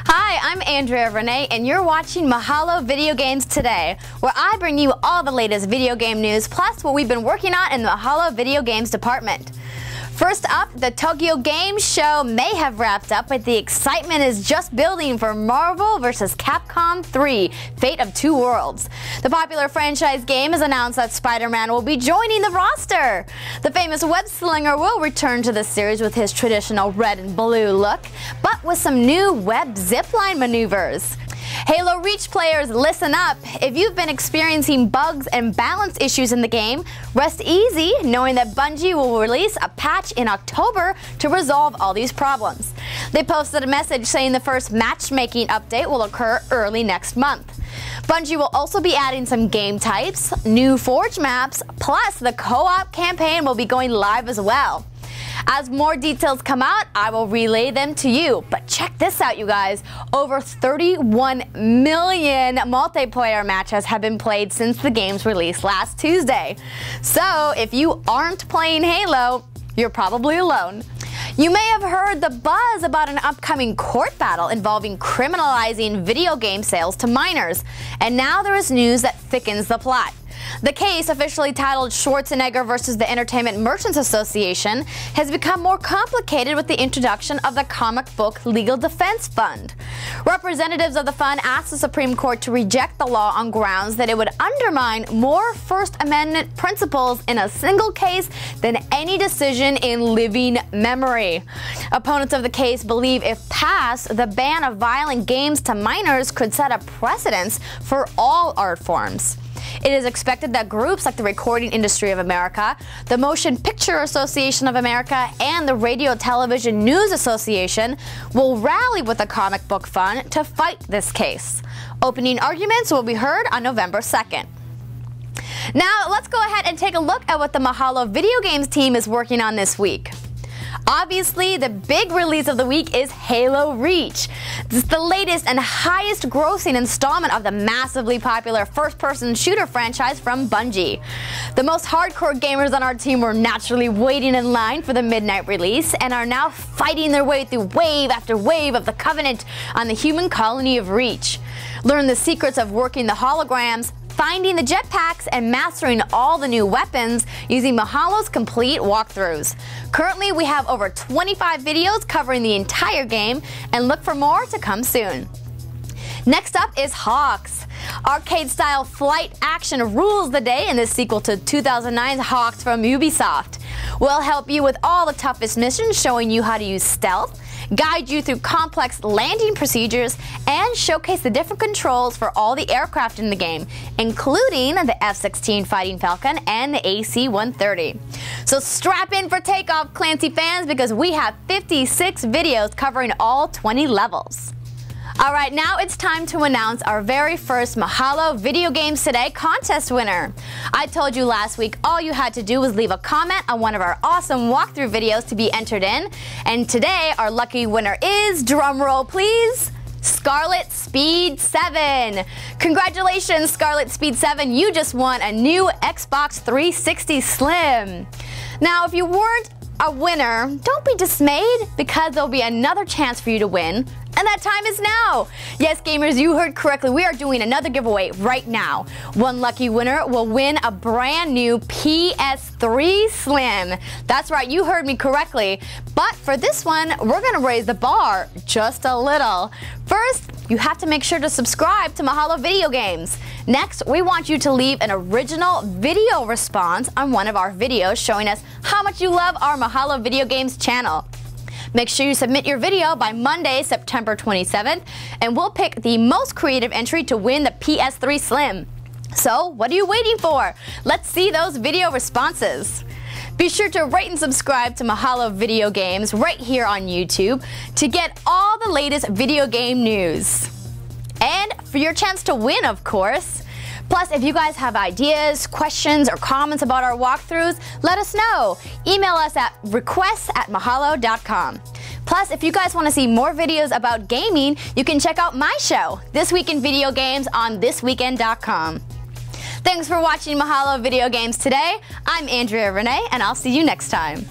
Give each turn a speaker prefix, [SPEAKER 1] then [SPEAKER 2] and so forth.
[SPEAKER 1] Hi, I'm Andrea Renee, and you're watching Mahalo Video Games Today, where I bring you all the latest video game news, plus what we've been working on in the Mahalo Video Games department. First up, the Tokyo Game Show may have wrapped up, but the excitement is just building for Marvel vs. Capcom 3, Fate of Two Worlds. The popular franchise game has announced that Spider-Man will be joining the roster. The famous web-slinger will return to the series with his traditional red and blue look, but with some new web zipline maneuvers. Halo Reach players, listen up! If you've been experiencing bugs and balance issues in the game, rest easy knowing that Bungie will release a patch in October to resolve all these problems. They posted a message saying the first matchmaking update will occur early next month. Bungie will also be adding some game types, new Forge maps, plus the co-op campaign will be going live as well. As more details come out, I will relay them to you. But check this out, you guys. Over 31 million multiplayer matches have been played since the game's release last Tuesday. So if you aren't playing Halo, you're probably alone. You may have heard the buzz about an upcoming court battle involving criminalizing video game sales to minors. And now there is news that thickens the plot. The case, officially titled Schwarzenegger versus the Entertainment Merchants Association, has become more complicated with the introduction of the Comic Book Legal Defense Fund. Representatives of the fund asked the Supreme Court to reject the law on grounds that it would undermine more First Amendment principles in a single case than any decision in living memory. Opponents of the case believe if passed, the ban of violent games to minors could set a precedence for all art forms. It is expected that groups like the Recording Industry of America, the Motion Picture Association of America, and the Radio Television News Association will rally with the Comic Book Fund to fight this case. Opening arguments will be heard on November 2nd. Now, let's go ahead and take a look at what the Mahalo Video Games team is working on this week. Obviously, the big release of the week is Halo Reach. This is the latest and highest grossing installment of the massively popular first-person shooter franchise from Bungie. The most hardcore gamers on our team were naturally waiting in line for the midnight release and are now fighting their way through wave after wave of the Covenant on the human colony of Reach. Learn the secrets of working the holograms, finding the jetpacks, and mastering all the new weapons using Mahalo's complete walkthroughs. Currently, we have over 25 videos covering the entire game, and look for more to come soon. Next up is Hawks. Arcade-style flight action rules the day in this sequel to 2009's Hawks from Ubisoft. We'll help you with all the toughest missions, showing you how to use stealth, guide you through complex landing procedures, and showcase the different controls for all the aircraft in the game, including the F-16 Fighting Falcon and the AC-130. So strap in for takeoff, Clancy fans, because we have 56 videos covering all 20 levels. Alright, now it's time to announce our very first Mahalo Video Games Today contest winner. I told you last week all you had to do was leave a comment on one of our awesome walkthrough videos to be entered in, and today our lucky winner is, drumroll please, Scarlet Speed 7. Congratulations, Scarlet Speed 7, you just won a new Xbox 360 Slim. Now, if you weren't a winner, don't be dismayed, because there'll be another chance for you to win. And that time is now! Yes, gamers, you heard correctly. We are doing another giveaway right now. One lucky winner will win a brand new PS3 Slim. That's right, you heard me correctly. But for this one, we're gonna raise the bar just a little. First, you have to make sure to subscribe to Mahalo Video Games. Next, we want you to leave an original video response on one of our videos showing us how much you love our Mahalo Video Games channel. Make sure you submit your video by Monday, September 27th, and we'll pick the most creative entry to win the PS3 Slim. So, what are you waiting for? Let's see those video responses. Be sure to rate and subscribe to Mahalo Video Games right here on YouTube to get all the latest video game news. And for your chance to win, of course. Plus, if you guys have ideas, questions, or comments about our walkthroughs, let us know. Email us at requests@mahalo.com. Plus, if you guys want to see more videos about gaming, you can check out my show, This Week in Video Games, on thisweekend.com. Thanks for watching Mahalo Video Games Today. I'm Andrea Renee, and I'll see you next time.